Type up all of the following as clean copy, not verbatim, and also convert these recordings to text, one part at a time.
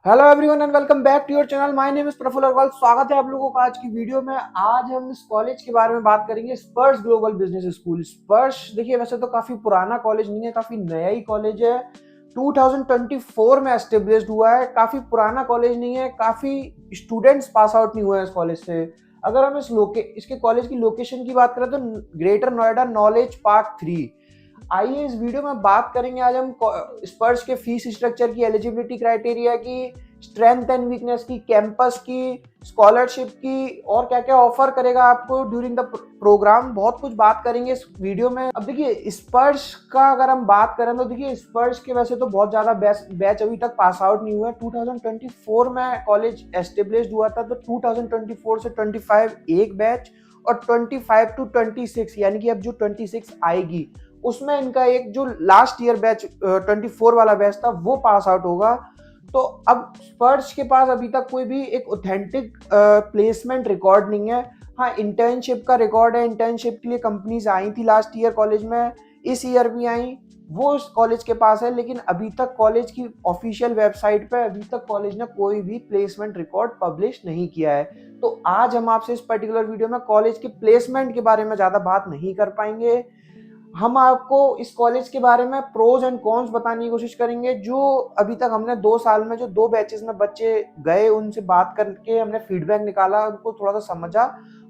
Hello everyone and welcome back to your channel. My name is Prafull Agrawal. स्वागत है आप लोगों का आज की वीडियो में। आज हम इस कॉलेज के बारे में बात करेंगे, स्पर्श ग्लोबल बिजनेस स्कूल। स्पर्श देखिए वैसे तो काफी पुराना कॉलेज नहीं है, काफी नया ही कॉलेज है। 2024 में एस्टेब्लिश्ड हुआ है, काफी पुराना कॉलेज नहीं है, काफी स्टूडेंट्स पास आउट नहीं हुए हैं इस कॉलेज से। अगर हम इसके कॉलेज की लोकेशन की बात करें तो ग्रेटर नोएडा नॉलेज पार्क 3। आइए इस वीडियो में बात करेंगे आज हम स्पर्श के फीस स्ट्रक्चर की, एलिजिबिलिटी क्राइटेरिया की, स्ट्रेंथ एंड वीकनेस की, कैंपस की, स्कॉलरशिप की और क्या क्या ऑफर करेगा आपको ड्यूरिंग द प्रोग्राम। बहुत कुछ बात करेंगे इस वीडियो में। अब देखिए स्पर्श का अगर हम बात करें तो देखिए स्पर्श के वैसे तो बहुत ज्यादा बैच अभी तक पास आउट नहीं हुआ है। 2024 में कॉलेज एस्टेब्लिश्ड हुआ था, तो 2024 से 25 एक बैच और 25 टू 26 यानी कि अब जो 26 आएगी उसमें इनका एक जो लास्ट ईयर बैच 24 वाला बैच था वो पास आउट होगा। तो अब स्पर्श के पास अभी तक कोई भी एक ऑथेंटिक प्लेसमेंट रिकॉर्ड नहीं है। हाँ, इंटर्नशिप का रिकॉर्ड है। इंटर्नशिप के लिए कंपनीज आई थी लास्ट ईयर कॉलेज में, इस ईयर भी आई, वो इस कॉलेज के पास है। लेकिन अभी तक कॉलेज की ऑफिशियल वेबसाइट पे अभी तक कॉलेज ने कोई भी प्लेसमेंट रिकॉर्ड पब्लिश नहीं किया है। तो आज हम आपसे इस पर्टिकुलर वीडियो में कॉलेज के प्लेसमेंट के बारे में ज़्यादा बात नहीं कर पाएंगे। हम आपको इस कॉलेज के बारे में प्रोज एंड कॉन्स बताने की कोशिश करेंगे। जो अभी तक हमने 2 साल में जो 2 बैचेस में बच्चे गए उनसे बात करके हमने फीडबैक निकाला, उनको थोड़ा सा समझा,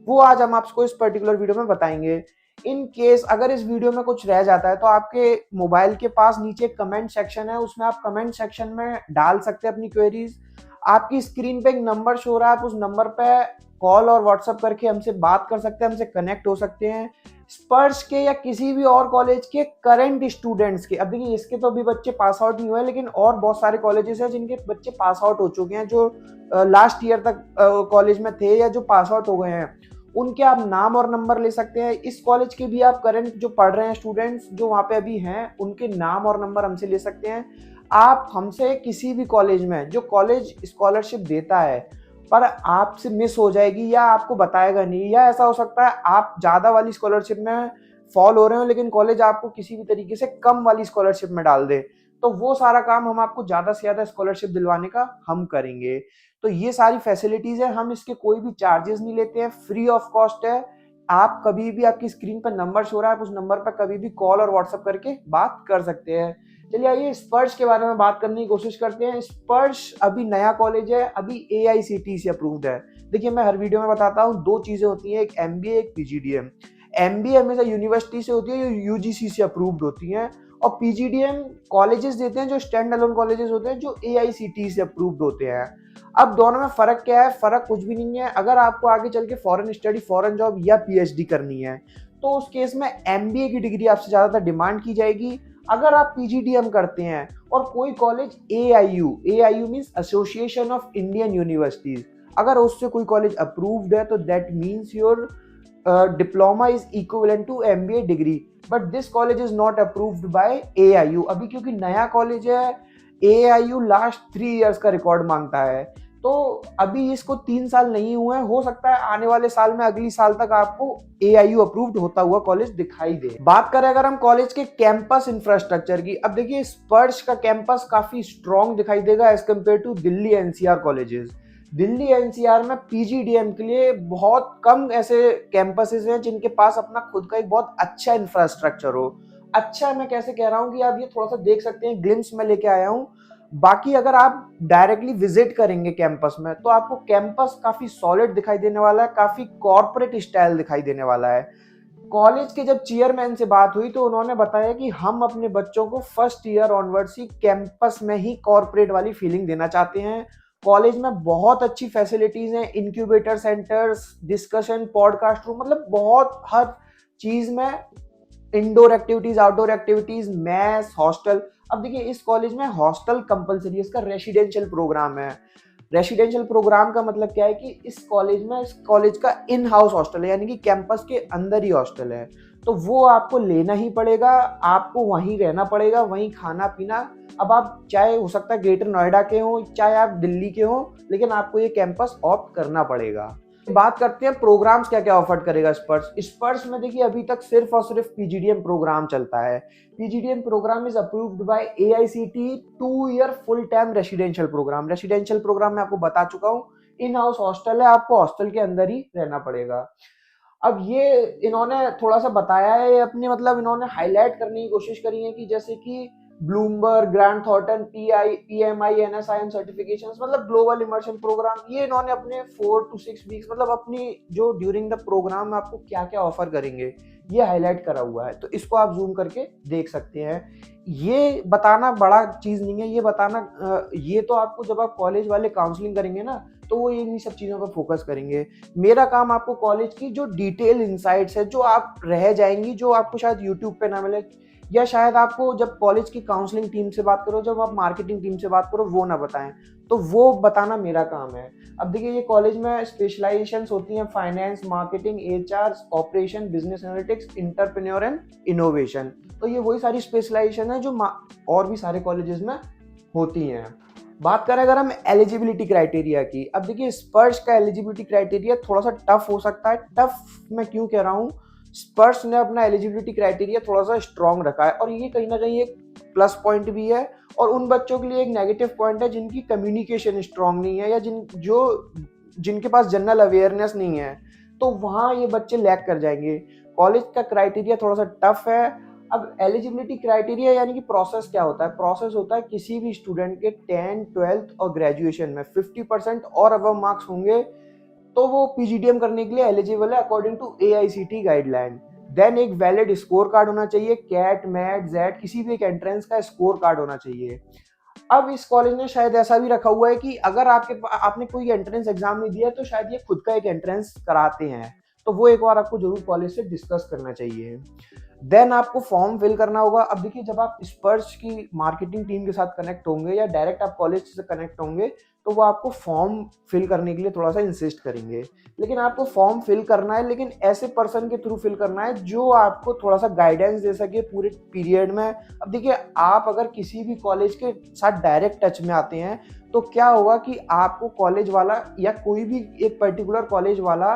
वो आज हम आपको इस पर्टिकुलर वीडियो में बताएंगे। इन केस अगर इस वीडियो में कुछ रह जाता है तो आपके मोबाइल के पास नीचे कमेंट सेक्शन है, उसमें आप कमेंट सेक्शन में डाल सकते हैं अपनी क्वेरीज। आपकी स्क्रीन पे एक नंबर शो हो रहा है, आप उस नंबर पे कॉल और व्हाट्सएप करके हमसे बात कर सकते हैं, हमसे कनेक्ट हो सकते हैं। स्पर्श के या किसी भी और कॉलेज के करंट स्टूडेंट्स के, अब देखिए इसके तो अभी बच्चे पास आउट नहीं हुए, लेकिन और बहुत सारे कॉलेजेस हैं जिनके बच्चे पास आउट हो चुके हैं, जो लास्ट ईयर तक कॉलेज में थे या जो पास आउट हो गए हैं, उनके आप नाम और नंबर ले सकते हैं। इस कॉलेज के भी आप करंट जो पढ़ रहे हैं स्टूडेंट्स जो वहाँ पे अभी हैं, उनके नाम और नंबर हमसे ले सकते हैं। आप हमसे किसी भी कॉलेज में जो कॉलेज स्कॉलरशिप देता है पर आपसे मिस हो जाएगी या आपको बताएगा नहीं, या ऐसा हो सकता है आप ज़्यादा वाली स्कॉलरशिप में फॉल हो रहे हो लेकिन कॉलेज आपको किसी भी तरीके से कम वाली स्कॉलरशिप में डाल दे, तो वो सारा काम हम आपको ज़्यादा से ज़्यादा स्कॉलरशिप दिलवाने का हम करेंगे। तो ये सारी फैसिलिटीज़ है, हम इसके कोई भी चार्जेस नहीं लेते हैं, फ्री ऑफ कॉस्ट है। आप कभी भी, आपकी स्क्रीन पर नंबर शो रहा है, आप उस नंबर पर कभी भी कॉल और व्हाट्सएप करके बात कर सकते हैं। चलिए आइए स्पर्श के बारे में बात करने की कोशिश करते हैं। स्पर्श अभी नया कॉलेज है, अभी AICTE से अप्रूव्ड है। देखिए मैं हर वीडियो में बताता हूँ, 2 चीजें होती हैं, एक MBA एक PGDM। MBA हमेशा यूनिवर्सिटी से होती है, जो UGC से अप्रूव्ड होती हैं, और PGDM कॉलेजेस देते हैं जो स्टैंड अलोन कॉलेजेस होते हैं, जो AICTE से अप्रूव्ड होते हैं। अब दोनों में फर्क क्या है? फर्क कुछ भी नहीं है। अगर आपको आगे चल के फॉरेन स्टडी, फॉरेन जॉब या PhD करनी है तो उस केस में MBA की डिग्री आपसे ज्यादातर डिमांड की जाएगी। अगर आप PGDM करते हैं और कोई college AIU means association of Indian universities, अगर उससे कोई कॉलेज अप्रूव्ड है तो that means your diploma is equivalent to MBA degree, but this college is not approved by AIU। अभी क्योंकि नया कॉलेज है, AIU लास्ट 3 इयर्स का रिकॉर्ड मांगता है, तो अभी इसको 3 साल नहीं हुए हैं। हो सकता है आने वाले साल में, अगली साल तक आपको AIU अप्रूव्ड होता हुआ कॉलेज दिखाई दे। बात करें अगर हम कॉलेज के कैंपस इंफ्रास्ट्रक्चर की, अब देखिए स्पर्श का कैंपस काफी स्ट्रॉन्ग दिखाई देगा as compare to Delhi NCR colleges. Delhi NCR में PGDM के लिए बहुत कम ऐसे कैंपसेस हैं जिनके पास अपना खुद का एक बहुत अच्छा इंफ्रास्ट्रक्चर हो। अच्छा मैं कैसे कह रहा हूँ कि आप ये थोड़ा सा देख सकते हैं, ग्लिम्स में लेके आया हूँ। बाकी अगर आप डायरेक्टली विजिट करेंगे कैंपस में तो आपको कैंपस काफी सॉलिड दिखाई देने वाला है, काफी कॉर्पोरेट स्टाइल दिखाई देने वाला है। कॉलेज के जब चेयरमैन से बात हुई तो उन्होंने बताया कि हम अपने बच्चों को फर्स्ट ईयर ऑनवर्ड्स ही कैंपस में ही कॉर्पोरेट वाली फीलिंग देना चाहते हैं। कॉलेज में बहुत अच्छी फैसिलिटीज हैं, incubator centres, discussion, podcast room, मतलब बहुत हर चीज में, indoor activities, outdoor activities, maths, hostel. अब देखिए इस कॉलेज में हॉस्टल कंपलसरी है, इसका रेसिडेंशियल प्रोग्राम है। रेसिडेंशियल प्रोग्राम का मतलब क्या है कि इस कॉलेज का इन हाउस हॉस्टल है, यानी कि कैंपस के अंदर ही हॉस्टल है, तो वो आपको लेना ही पड़ेगा, आपको वहीं रहना पड़ेगा, वहीं खाना पीना। अब आप चाहे, हो सकता है ग्रेटर नोएडा के हो चाहे आप दिल्ली के हो, लेकिन आपको ये कैंपस ऑप्ट करना पड़ेगा। बात करते हैं प्रोग्राम्स क्या क्या ऑफर करेगा स्पर्श। स्पर्श में देखिए अभी तक सिर्फ और सिर्फ पीजीडीएम प्रोग्राम चलता है। PGDM program is approved by AICTE 2 year full time residential program. Residential program मैं आपको बता चुका हूँ, इन हाउस हॉस्टल है, आपको हॉस्टल के अंदर ही रहना पड़ेगा। अब ये इन्होंने थोड़ा सा बताया है, अपनी मतलब इन्होंने हाईलाइट करने की कोशिश करी है कि जैसे कि Bloomberg, Grant Thornton, PMI, NSIM certifications, मतलब ग्लोबल इमर्शन प्रोग्राम, ये इन्होंने अपने 4 to 6 वीक्स मतलब अपनी जो ड्यूरिंग द प्रोग्राम में आपको क्या क्या ऑफर करेंगे ये हाईलाइट करा हुआ है। तो इसको आप जूम करके देख सकते हैं। ये बताना बड़ा चीज नहीं है, ये बताना ये तो आपको जब आप कॉलेज वाले काउंसलिंग करेंगे ना तो वो इन्हीं सब चीजों पर फोकस करेंगे। मेरा काम आपको कॉलेज की जो डिटेल इंसाइट्स है, जो आप रह जाएंगी, जो आपको शायद यूट्यूब पे ना मिले, या शायद आपको जब कॉलेज की काउंसलिंग टीम से बात करो, जब आप मार्केटिंग टीम से बात करो, वो ना बताएं, तो वो बताना मेरा काम है। अब देखिए ये कॉलेज में स्पेशलाइजेशंस होती हैं finance, marketing, HR, operation, business analytics, entrepreneur and innovation. तो ये वही सारी स्पेशलाइजेशन है जो और भी सारे कॉलेजेस में होती हैं। बात करें अगर हम एलिजिबिलिटी क्राइटेरिया की, अब देखिए स्पर्श का एलिजिबिलिटी क्राइटेरिया थोड़ा सा टफ हो सकता है। टफ मैं क्यों कह रहा हूँ, स्पर्श ने अपना एलिजिबिलिटी क्राइटेरिया थोड़ा सा स्ट्रॉन्ग रखा है और ये कहीं ना कहीं एक प्लस पॉइंट भी है और उन बच्चों के लिए एक नेगेटिव पॉइंट है जिनकी कम्युनिकेशन स्ट्रॉन्ग नहीं है या जिनके पास जनरल अवेयरनेस नहीं है, तो वहाँ ये बच्चे लैग कर जाएंगे। कॉलेज का क्राइटेरिया थोड़ा सा टफ है। अब एलिजिबिलिटी क्राइटेरिया यानी कि प्रोसेस क्या होता है, प्रोसेस होता है किसी भी स्टूडेंट के 10th 12th और ग्रेजुएशन में 50% और अबव मार्क्स होंगे तो वो पीजीडीएम करने के लिए एलिजिबल है according to AICTE guideline. Then एक वैलिड स्कोर कार्ड होना चाहिए, कैट, मैट, जेड, किसी भी एक एंट्रेंस का स्कोर कार्ड होना चाहिए। अब इस कॉलेज ने शायद ऐसा भी रखा हुआ है कि अगर आपने कोई एंट्रेंस एग्जाम नहीं दिया तो शायद ये खुद का एक एंट्रेंस कराते हैं, तो वो एक बार आपको जरूर कॉलेज से डिस्कस करना चाहिए। देन आपको फॉर्म फिल करना होगा। अब देखिए जब आप स्पर्श की मार्केटिंग टीम के साथ कनेक्ट होंगे या डायरेक्ट आप कॉलेज से कनेक्ट होंगे तो वो आपको फॉर्म फिल करने के लिए थोड़ा सा इंसिस्ट करेंगे, लेकिन आपको फॉर्म फिल करना है, लेकिन ऐसे पर्सन के थ्रू फिल करना है जो आपको थोड़ा सा गाइडेंस दे सके पूरे पीरियड में। अब देखिए आप अगर किसी भी कॉलेज के साथ डायरेक्ट टच में आते हैं तो क्या होगा कि आपको कॉलेज वाला या कोई भी एक पर्टिकुलर कॉलेज वाला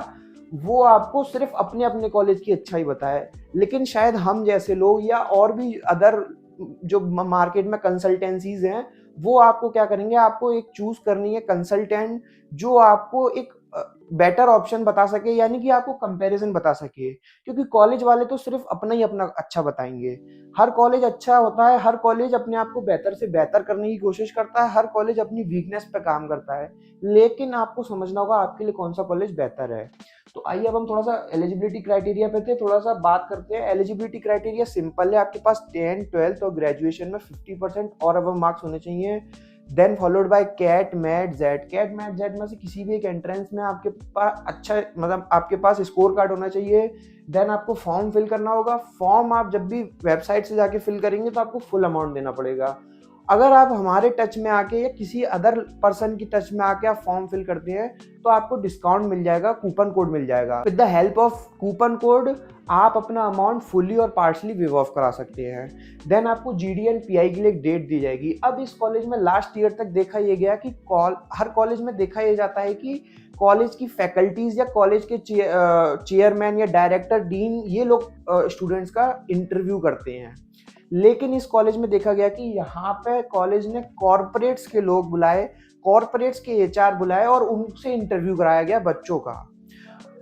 वो आपको सिर्फ अपने अपने कॉलेज की अच्छाई बताए, लेकिन शायद हम जैसे लोग या और भी अदर जो मार्केट में कंसल्टेंसीज हैं वो आपको क्या करेंगे, आपको एक चूज करनी है कंसल्टेंट जो आपको एक बेटर ऑप्शन बता सके, यानी कि आपको कंपैरिजन बता सके, क्योंकि कॉलेज वाले तो सिर्फ अपना ही अपना अच्छा बताएंगे। हर कॉलेज अच्छा होता है, हर कॉलेज अपने आप को बेहतर से बेहतर करने की कोशिश करता है, हर कॉलेज अपनी वीकनेस पे काम करता है, लेकिन आपको समझना होगा आपके लिए कौन सा कॉलेज बेहतर है। तो आइए अब हम थोड़ा सा एलिजिबिलिटी क्राइटेरिया पे थे थोड़ा सा बात करते हैं। एलिजिबिलिटी क्राइटेरिया सिंपल है, आपके पास 10th 12th और ग्रेजुएशन में 50% और अबव मार्क्स होने चाहिए। Then followed by CAT, MAT, Z. CAT, MAT, Z में से किसी भी एक एंट्रेंस में आपके पास अच्छा मतलब आपके पास स्कोर कार्ड होना चाहिए। देन आपको फॉर्म फिल करना होगा। फॉर्म आप जब भी वेबसाइट से जाके फिल करेंगे तो आपको फुल अमाउंट देना पड़ेगा। अगर आप हमारे टच में आके या किसी अदर पर्सन की टच में आके आप फॉर्म फिल करते हैं तो आपको डिस्काउंट मिल जाएगा, कूपन कोड मिल जाएगा। With the help of coupon code आप अपना अमाउंट फुली और पार्शली वेव ऑफ करा सकते हैं। देन आपको जीडी एंड पीआई के लिए एक डेट दी जाएगी। अब इस कॉलेज में लास्ट ईयर तक देखा ये गया कि हर कॉलेज में देखा यह जाता है कि कॉलेज की फैकल्टीज या कॉलेज के चेयरमैन या डायरेक्टर, डीन, ये लोग स्टूडेंट्स का इंटरव्यू करते हैं, लेकिन इस कॉलेज में देखा गया कि यहाँ पे कॉलेज ने कॉर्पोरेट्स के लोग बुलाए, कॉर्पोरेट्स के एचआर बुलाए और उनसे इंटरव्यू कराया गया बच्चों का।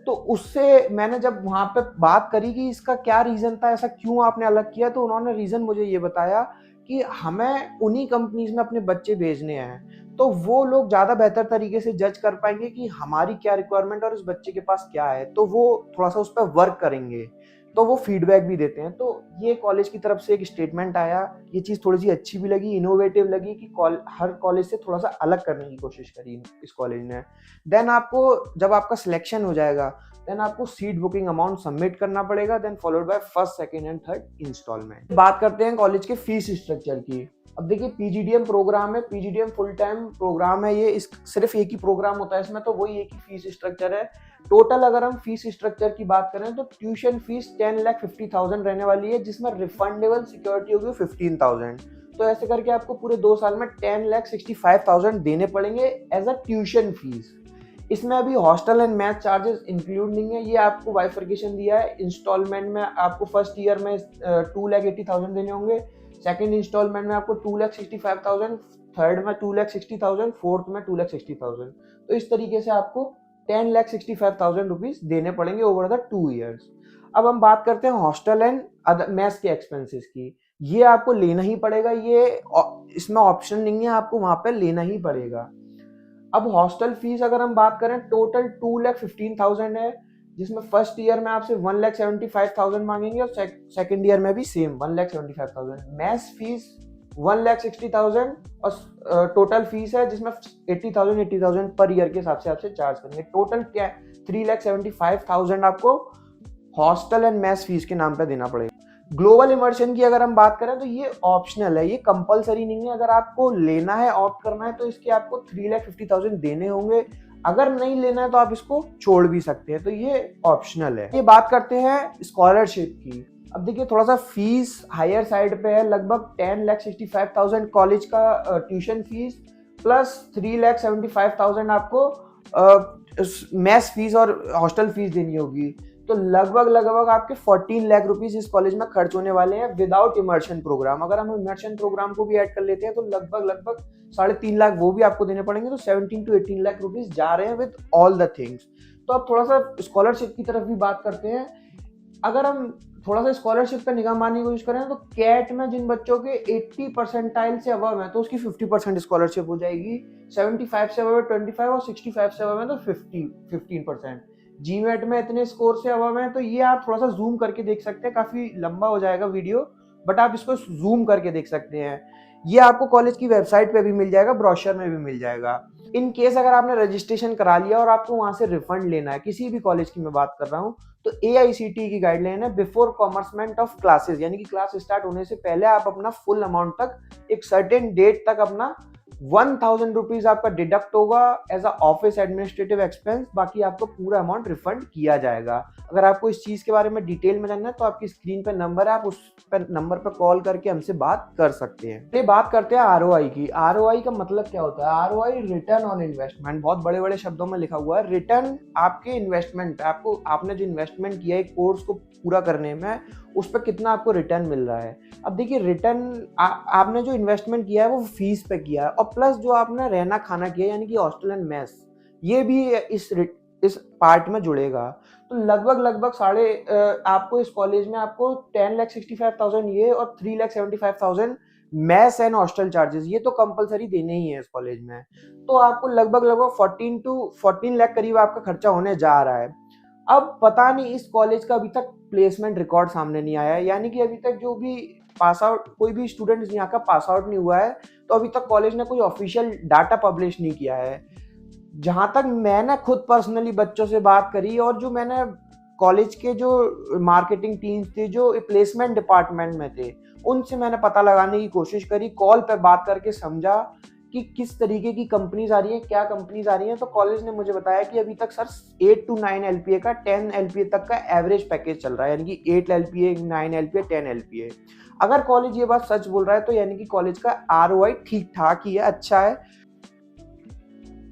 तो उससे मैंने जब वहाँ पे बात करी कि इसका क्या रीज़न था, ऐसा क्यों आपने अलग किया, तो उन्होंने रीज़न मुझे ये बताया कि हमें उन्हीं कंपनीज में अपने बच्चे भेजने हैं, तो वो लोग ज़्यादा बेहतर तरीके से जज कर पाएंगे कि हमारी क्या रिक्वायरमेंट और इस बच्चे के पास क्या है, तो वो थोड़ा सा उस पर वर्क करेंगे, तो वो फीडबैक भी देते हैं। तो ये कॉलेज की तरफ से एक स्टेटमेंट आया, ये चीज़ थोड़ी सी अच्छी भी लगी, इनोवेटिव लगी कि हर कॉलेज से थोड़ा सा अलग करने की कोशिश करी इस कॉलेज ने। देन आपको जब आपका सिलेक्शन हो जाएगा देन आपको सीट बुकिंग अमाउंट सबमिट करना पड़ेगा, then followed by first, second and third installment. बात करते हैं कॉलेज के फीस स्ट्रक्चर की। अब देखिए पीजीडीएम प्रोग्राम है, पीजीडीएम फुल टाइम प्रोग्राम है, ये इस सिर्फ एक ही प्रोग्राम होता है इसमें, तो वही एक ही फीस स्ट्रक्चर है। टोटल अगर हम फीस स्ट्रक्चर की बात करें तो ट्यूशन फीस 10,50,000 रहने वाली है, जिसमें रिफंडेबल सिक्योरिटी होगी 15,000। तो ऐसे करके आपको पूरे 2 साल में 10,65,000 देने पड़ेंगे एज अ ट्यूशन फीस। इसमें अभी hostel and math charges include नहीं है, ये आपको बाइफर्केशन दिया है। इंस्टॉलमेंट में आपको फर्स्ट ईयर में 2,80,000 देने होंगे, सेकंड इंस्टॉलमेंट में आपको 2,65,000, थर्ड में 2,60,000, फोर्थ में 2,60,000। तो इस तरीके से आपको 10,65,000 रुपीज देने पड़ेंगे ओवर द 2 ईयर्स। अब हम बात करते हैं हॉस्टल एंड अदर मेस के एक्सपेंसेस की। ये आपको लेना ही पड़ेगा, ये इसमें ऑप्शन नहीं है, आपको वहां पे लेना ही पड़ेगा। अब हॉस्टल फीस अगर हम बात करें, टोटल 2,15,000 है, जिसमें फर्स्ट ईयर में आपसे 1,75,000 मांगेंगे और सेकंड ईयर में भी सेम 1,75,000। मैथ्स फीस 1,60,000 और टोटल फीस है जिसमें 80,000 पर ईयर के हिसाब से आपसे चार्ज करेंगे। टोटल क्या 3,75,000 आपको हॉस्टल एंड मैथ्स फीस के नाम पे देना पड़ेगा। ग्लोबल इमर्शन की अगर हम बात करें तो ये ऑप्शनल है, ये कंपलसरी नहीं है। अगर आपको लेना है, ऑप्ट करना है, तो इसके आपको 3,50,000 देने होंगे। अगर नहीं लेना है तो आप इसको छोड़ भी सकते हैं, तो ये ऑप्शनल है। ये बात करते हैं स्कॉलरशिप की। अब देखिए थोड़ा सा फीस हायर साइड पे है, लगभग 10,65,000 कॉलेज का ट्यूशन फीस प्लस 3,75,000 आपको मेस फीस और हॉस्टल फीस देनी होगी। तो लगभग आपके 14 लाख रुपीस इस कॉलेज में खर्च होने वाले हैं विदाउट इमर्शन प्रोग्राम। अगर हम इमर्शन प्रोग्राम को भी ऐड कर लेते हैं तो लगभग 3.5 लाख वो भी आपको देने पड़ेंगे। तो 17 to 18 लाख रुपीस जा रहे हैं विद ऑल द थिंग्स। तो अब थोड़ा सा स्कॉलरशिप की तरफ भी बात करते हैं। अगर हम थोड़ा सा स्कॉलरशिप पे निगाह मारने की कोशिश करें तो कैट में जिन बच्चों के 80 परसेंटाइल से अबव है तो उसकी 50% स्कॉलरशिप हो जाएगी, 75 से अबव 25 और 65 से अबव है तो 15%। जीमेट में इतने स्कोर से अबव है तो ये आप थोड़ा सा जूम करके देख सकते हैं, काफी लंबा हो जाएगा वीडियो, बट आप इसको जूम करके देख सकते हैं। ये आपको कॉलेज की वेबसाइट पे भी मिल जाएगा, ब्रोशर में भी मिल जाएगा। इन केस अगर आपने रजिस्ट्रेशन करा लिया और आपको वहां से रिफंड लेना है, किसी भी कॉलेज की मैं बात कर रहा हूँ, तो AICTE की गाइडलाइन है बिफोर कॉमर्समेंट ऑफ क्लासेस, यानी कि क्लास स्टार्ट होने से पहले आप अपना फुल अमाउंट तक एक सर्टेन डेट तक अपना 1,000 रुपीज आपका डिडक्ट होगा as a office administrative expense, बाकी आपको पूरा अमाउंट रिफंड किया जाएगा। अगर आपको इस चीज के बारे में डिटेल में जानना है तो आपकी स्क्रीन पर नंबर है, आप उस पर नंबर पर कॉल करके हमसे बात कर सकते हैं। ये बात करते हैं ROI की। ROI का मतलब क्या होता है? ROI रिटर्न ऑन इन्वेस्टमेंट, बहुत बड़े बड़े शब्दों में लिखा हुआ है। रिटर्न आपके इन्वेस्टमेंट, आपको आपने जो इन्वेस्टमेंट किया है कोर्स को पूरा करने में, उस पर कितना आपको रिटर्न मिल रहा है। अब देखिए रिटर्न आपने जो इन्वेस्टमेंट किया है वो फीस पे किया है, और प्लस जो आपने रहना खाना किया यानी कि हॉस्टल एंड मेस, ये भी इस पार्ट में जुड़ेगा। तो लगभग साढ़े आपको इस कॉलेज में आपको 10,65,000 ये और 3,75,000 मेस एंड हॉस्टल चार्जेस, ये तो कंपलसरी देने ही है इस कॉलेज में। तो आपको लगभग 14 लाख करीब आपका खर्चा होने जा रहा है। अब पता नहीं इस कॉलेज का अभी तक प्लेसमेंट रिकॉर्ड सामने नहीं आया है, यानी कि अभी तक जो भी पास आउट, कोई भी स्टूडेंट यहाँ का पास आउट नहीं हुआ है, तो अभी तक कॉलेज ने कोई ऑफिशियल डाटा पब्लिश नहीं किया है। जहां तक मैंने खुद पर्सनली बच्चों से बात करी और जो मैंने कॉलेज के जो मार्केटिंग टीम्स थे जो प्लेसमेंट डिपार्टमेंट में थे, उनसे मैंने पता लगाने की कोशिश करी, कॉल पे बात करके समझा कि किस तरीके की कंपनीज आ रही हैं, क्या कंपनीज आ रही हैं। तो कॉलेज ने मुझे बताया कि अभी तक सर 8 to 9 LPA का 10 LPA तक का एवरेज पैकेज चल रहा है, यानी कि 8 LPA, 9 LPA, 10 LPA। अगर कॉलेज ये बात सच बोल रहा है तो यानी कि कॉलेज का ROI ठीक ठाक ही है, अच्छा है।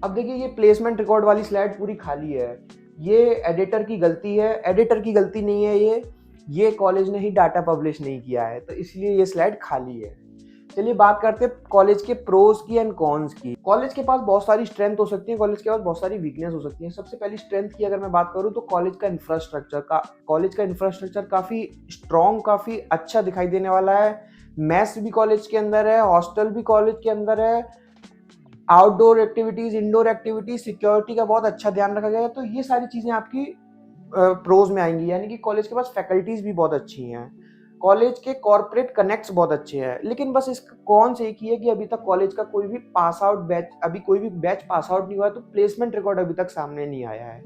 अब देखिए ये प्लेसमेंट रिकॉर्ड वाली स्लाइड पूरी खाली है, ये एडिटर की गलती है, एडिटर की गलती नहीं है, ये कॉलेज ने ही डाटा पब्लिश नहीं किया है, तो इसलिए ये स्लाइड खाली है। चलिए बात करते हैं कॉलेज के प्रोज की एंड कॉन्स की। कॉलेज के पास बहुत सारी स्ट्रेंथ हो सकती है, कॉलेज के पास बहुत सारी वीकनेस हो सकती है। सबसे पहली स्ट्रेंथ की अगर मैं बात करूं तो कॉलेज का इंफ्रास्ट्रक्चर काफी स्ट्रॉन्ग, काफी अच्छा दिखाई देने वाला है। मेस भी कॉलेज के अंदर है, हॉस्टल भी कॉलेज के अंदर है, outdoor activities, indoor activities, security का बहुत अच्छा ध्यान रखा गया है। तो ये सारी चीजें आपकी प्रोज में आएंगी, यानी कि कॉलेज के पास फैकल्टीज भी बहुत अच्छी हैं, कॉलेज के कॉर्पोरेट कनेक्ट्स बहुत अच्छे हैं। लेकिन बस इसका कौन से एक ही है कि अभी तक कॉलेज का कोई भी पास आउट बैच, अभी कोई भी बैच पास आउट नहीं हुआ है, तो प्लेसमेंट रिकॉर्ड अभी तक सामने नहीं आया है।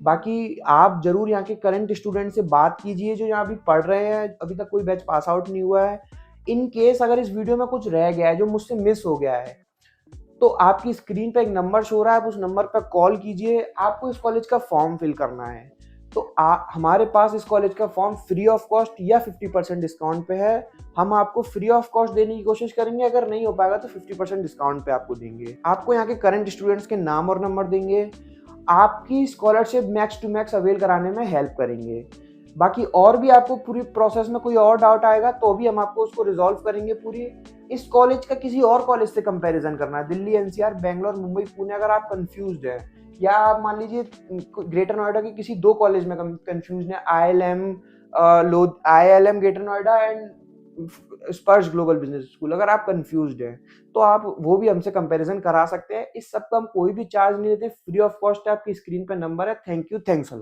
बाकी आप जरूर यहाँ के करंट स्टूडेंट से बात कीजिए जो यहाँ अभी पढ़ रहे हैं, अभी तक कोई बैच पास आउट नहीं हुआ है। इन केस अगर इस वीडियो में कुछ रह गया है जो मुझसे मिस हो गया है, तो आपकी स्क्रीन पे एक नंबर शो हो रहा है, आप उस नंबर पर कॉल कीजिए। आपको इस कॉलेज का फॉर्म फिल करना है, तो हमारे पास इस कॉलेज का फॉर्म फ्री ऑफ कॉस्ट या 50% डिस्काउंट पे है। हम आपको फ्री ऑफ कॉस्ट देने की कोशिश करेंगे, अगर नहीं हो पाएगा तो 50% डिस्काउंट पे आपको देंगे। आपको यहाँ के करंट स्टूडेंट्स के नाम और नंबर देंगे, आपकी scholarship max to max avail कराने में हेल्प करेंगे। बाकी और भी आपको पूरी प्रोसेस में कोई और डाउट आएगा तो भी हम आपको उसको रिजॉल्व करेंगे पूरी। इस कॉलेज का किसी और कॉलेज से कंपैरिजन करना है, दिल्ली, एनसीआर, बैंगलोर, मुंबई, पुणे, अगर आप कंफ्यूज्ड हैं या आप मान लीजिए ग्रेटर नोएडा के किसी 2 कॉलेज में कंफ्यूज्ड हैं, आईआईएलएम ग्रेटर नोएडा एंड स्पर्श ग्लोबल बिजनेस स्कूल, अगर आप कंफ्यूज्ड हैं तो आप वो भी हमसे कंपैरिजन करा सकते हैं। इस सब का हम कोई भी चार्ज नहीं लेते, फ्री ऑफ कॉस्ट है, आपकी स्क्रीन पे नंबर है। Thank you, thanks a lot.